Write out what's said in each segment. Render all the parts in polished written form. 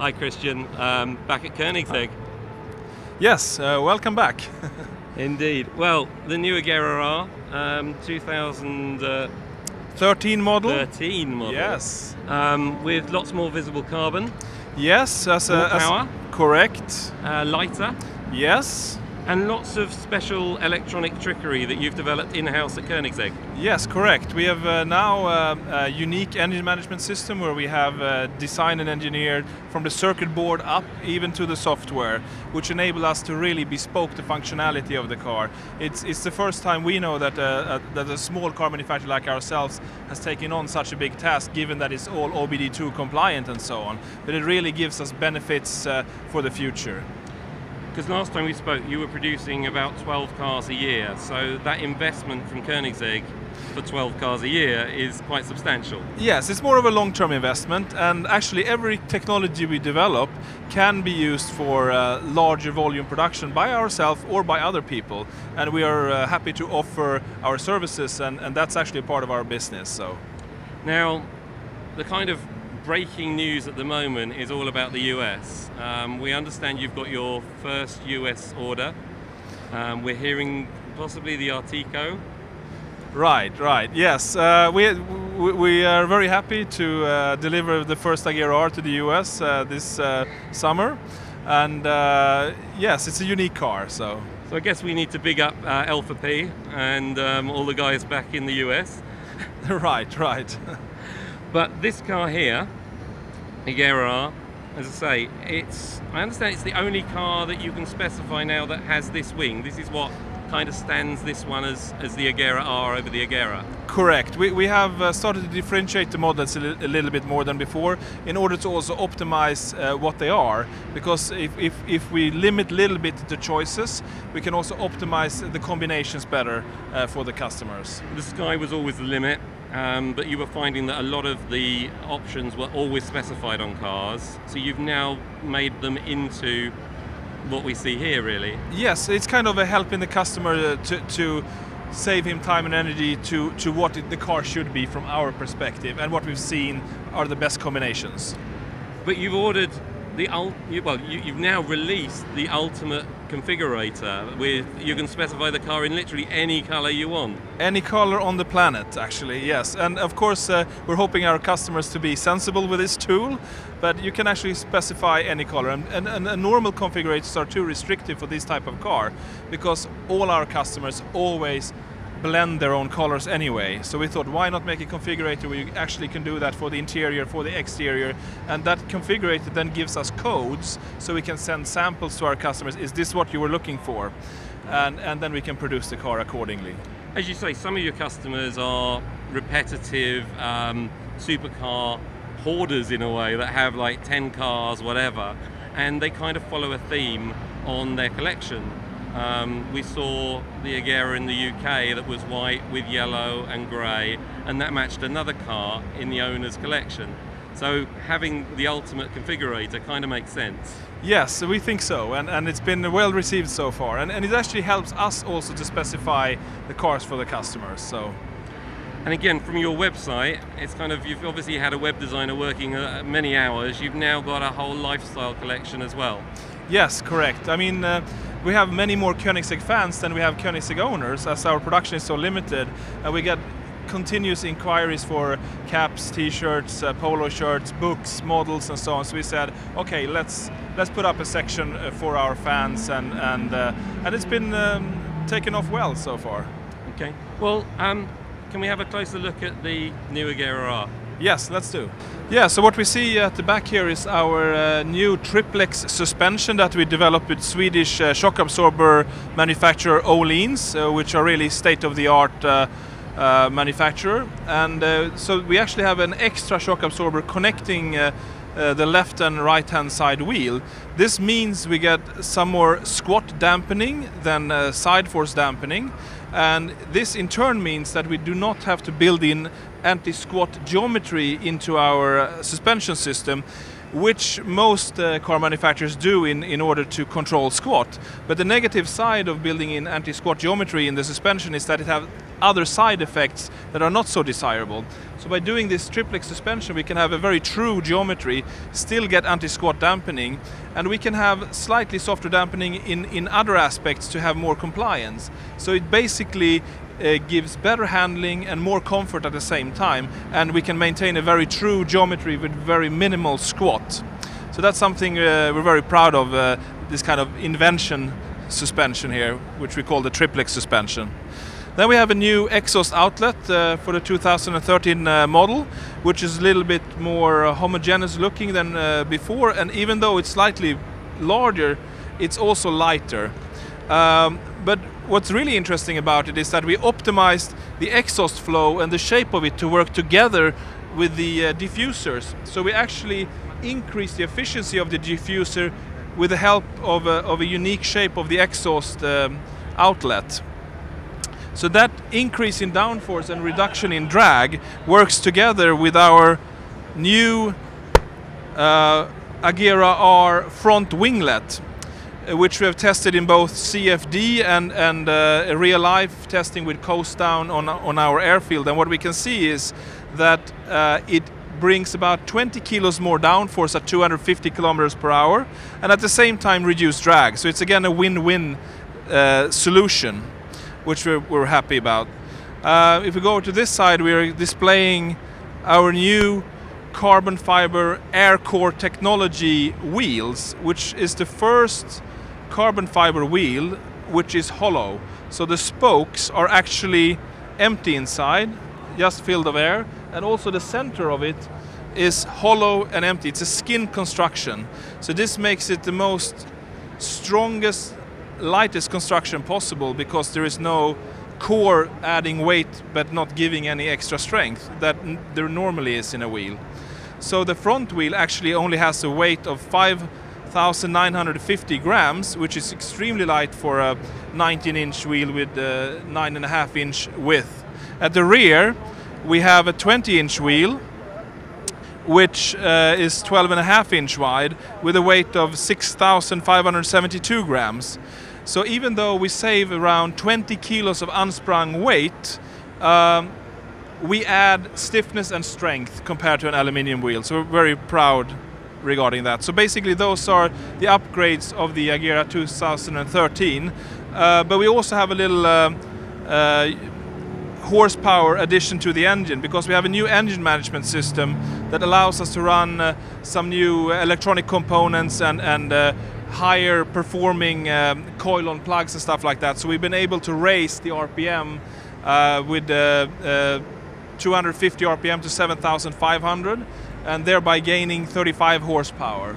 Hi Christian, back at Koenigsegg. Yes, welcome back. Indeed. Well, the new Agera R, 13 model. 13 model. Yes. With lots more visible carbon. Yes, More power. Correct. Lighter. Yes. And lots of special electronic trickery that you've developed in-house at Koenigsegg. Yes, correct. We have now a unique engine management system where we have designed and engineered from the circuit board up even to the software, which enable us to really bespoke the functionality of the car. It's the first time we know that a small car manufacturer like ourselves has taken on such a big task, given that it's all OBD2 compliant and so on. But it really gives us benefits for the future. Because last time we spoke, you were producing about 12 cars a year, so that investment from Koenigsegg for 12 cars a year is quite substantial. Yes, it's more of a long-term investment, and actually every technology we develop can be used for larger volume production by ourselves or by other people, and we are happy to offer our services, and that's actually a part of our business. So, now, the kind of breaking news at the moment is all about the US. We understand you've got your first US order. We're hearing possibly the Artico. Right. Yes, we are very happy to deliver the first Agera R to the US this summer, and yes, it's a unique car. So I guess we need to big up Alpha P and all the guys back in the US. Right. But this car here, Agera R, as I say, I understand it's the only car that you can specify now that has this wing. This is what kind of stands this one as the Agera R over the Agera. Correct. We have started to differentiate the models a little bit more than before in order to also optimize what they are, because if we limit a little bit the choices, we can also optimize the combinations better for the customers. The sky was always the limit. But you were finding that a lot of the options were always specified on cars, so you've now made them into what we see here, really. Yes, it's kind of a helping the customer to save him time and energy to what the car should be from our perspective, and what we've seen are the best combinations. But you've ordered you've now released the ultimate configurator. You can specify the car in literally any color you want. Any color on the planet, actually, yes. And of course, we're hoping our customers to be sensible with this tool, but you can actually specify any color. And normal configurators are too restrictive for this type of car, because all our customers always blend their own colors anyway. So we thought, why not make a configurator where you actually can do that for the interior, for the exterior, and that configurator then gives us codes so we can send samples to our customers. Is this what you were looking for? And then we can produce the car accordingly. As you say, some of your customers are repetitive supercar hoarders in a way, that have like 10 cars, whatever, and they kind of follow a theme on their collection. We saw the Agera in the UK that was white with yellow and grey, and that matched another car in the owner's collection. So having the ultimate configurator kind of makes sense. Yes, we think so, and it's been well received so far, and it actually helps us also to specify the cars for the customers. So. And again, from your website, it's kind of, you've obviously had a web designer working many hours. You've now got a whole lifestyle collection as well. Yes, correct. I mean, we have many more Koenigsegg fans than we have Koenigsegg owners, as our production is so limited, and we get continuous inquiries for caps, t-shirts, polo shirts, books, models, and so on. So we said, okay, let's put up a section for our fans, and it's been taken off well so far. Okay. Well, can we have a closer look at the new Agera R? Yes, let's do. Yeah, so what we see at the back here is our new triplex suspension that we developed with Swedish shock absorber manufacturer Öhlins, which are really state-of-the-art manufacturer. And so we actually have an extra shock absorber connecting the left and right hand side wheel. This means we get some more squat dampening than side force dampening, and this in turn means that we do not have to build in anti-squat geometry into our suspension system, which most car manufacturers do in order to control squat. But the negative side of building in anti-squat geometry in the suspension is that it has other side effects that are not so desirable. So by doing this triplex suspension, we can have a very true geometry, still get anti-squat dampening, and we can have slightly softer dampening in other aspects to have more compliance. So it basically gives better handling and more comfort at the same time, and we can maintain a very true geometry with very minimal squat. So that's something we're very proud of, this kind of invention suspension here, which we call the triplex suspension. Then we have a new exhaust outlet for the 2013 model, which is a little bit more homogeneous looking than before, and even though it's slightly larger, it's also lighter. But what's really interesting about it is that we optimized the exhaust flow and the shape of it to work together with the diffusers. So we actually increase the efficiency of the diffuser with the help of a unique shape of the exhaust outlet. So that increase in downforce and reduction in drag works together with our new Agera R front winglet, which we have tested in both CFD and real-life testing with coast down on our airfield. And what we can see is that it brings about 20 kilos more downforce at 250 kilometers per hour, and at the same time reduce drag. So it's again a win-win solution, which we're happy about. If we go to this side, we're displaying our new carbon fiber air core technology wheels, which is the first carbon fiber wheel which is hollow. So the spokes are actually empty inside, just filled of air, and also the center of it is hollow and empty. It's a skin construction. So this makes it the most strongest, lightest construction possible, because there is no core adding weight but not giving any extra strength that there normally is in a wheel. So the front wheel actually only has a weight of 5,950 grams, which is extremely light for a 19-inch wheel with a 9.5-inch width. At the rear, we have a 20-inch wheel, which is 12.5-inch wide, with a weight of 6,572 grams. So even though we save around 20 kilos of unsprung weight, we add stiffness and strength compared to an aluminium wheel. So we're very proud regarding that. So basically those are the upgrades of the Agera 2013. But we also have a little horsepower addition to the engine, because we have a new engine management system that allows us to run some new electronic components and higher performing coil-on plugs and stuff like that. So we've been able to raise the RPM with 250 RPM to 7,500, and thereby gaining 35 horsepower.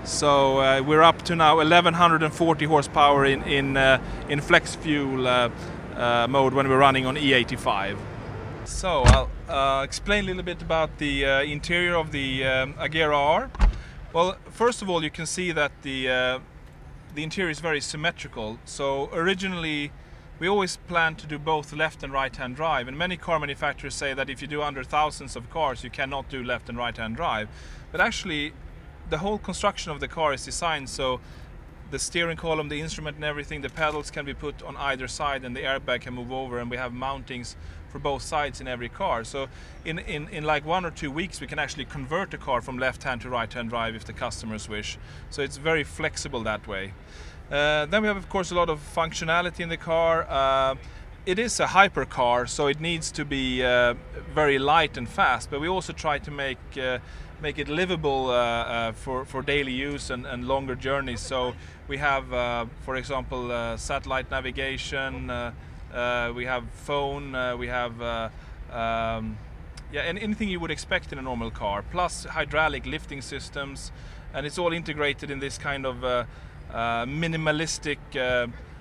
So we're up to now 1,140 horsepower in flex fuel mode when we're running on E85. So I'll explain a little bit about the interior of the Agera R. Well, first of all, you can see that the interior is very symmetrical. So originally we always planned to do both left and right-hand drive, and many car manufacturers say that if you do under thousands of cars you cannot do left and right-hand drive. But actually the whole construction of the car is designed so the steering column, the instrument and everything, the pedals can be put on either side and the airbag can move over, and we have mountings for both sides in every car. So in like 1 or 2 weeks we can actually convert the car from left-hand to right-hand drive if the customers wish. So it's very flexible that way. Then we have of course a lot of functionality in the car. It is a hypercar, so it needs to be very light and fast, but we also try to make it livable for daily use and longer journeys. So we have, for example, satellite navigation, we have phone, we have anything you would expect in a normal car, plus hydraulic lifting systems, and it's all integrated in this kind of minimalistic,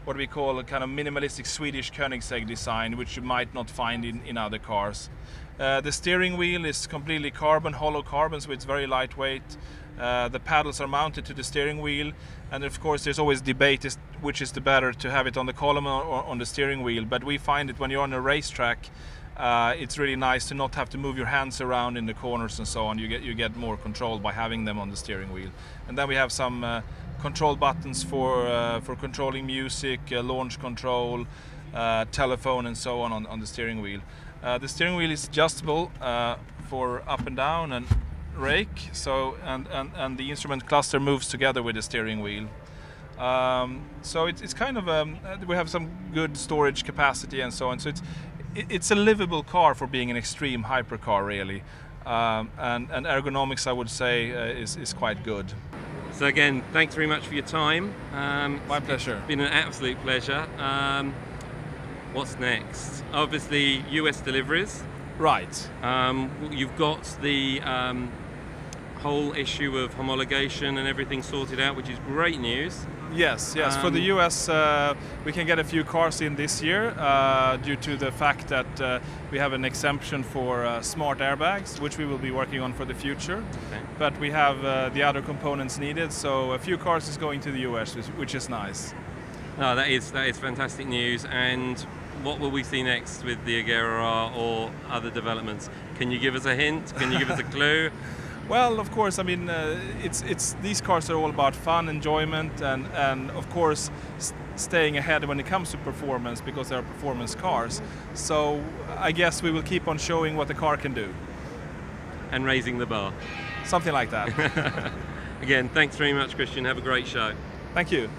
what we call a kind of minimalistic Swedish Koenigsegg design, which you might not find in other cars. The steering wheel is completely carbon, hollow carbon, so it's very lightweight. The paddles are mounted to the steering wheel, and of course there's always debate which is the better, to have it on the column or on the steering wheel. But we find that when you're on a racetrack, it's really nice to not have to move your hands around in the corners and so on. You get more control by having them on the steering wheel. And then we have some control buttons for controlling music, launch control, telephone and so on the steering wheel. The steering wheel is adjustable for up and down and rake, so and the instrument cluster moves together with the steering wheel. So it's kind of we have some good storage capacity and so on. So it's a livable car for being an extreme hypercar, really. And ergonomics, I would say, is quite good. So again, thanks very much for your time. My pleasure. It's been an absolute pleasure. What's next? Obviously, US deliveries. Right. You've got the whole issue of homologation and everything sorted out, which is great news. Yes. For the US, we can get a few cars in this year due to the fact that we have an exemption for smart airbags, which we will be working on for the future. Okay. But we have the other components needed, so a few cars is going to the US, which is nice. No, that is fantastic news. And what will we see next with the Agera R or other developments? Can you give us a hint? Can you give us a clue? Well, of course. I mean, it's these cars are all about fun, enjoyment, and of course staying ahead when it comes to performance, because they are performance cars. So I guess we will keep on showing what the car can do. And raising the bar. Something like that. Again, thanks very much, Christian. Have a great show. Thank you.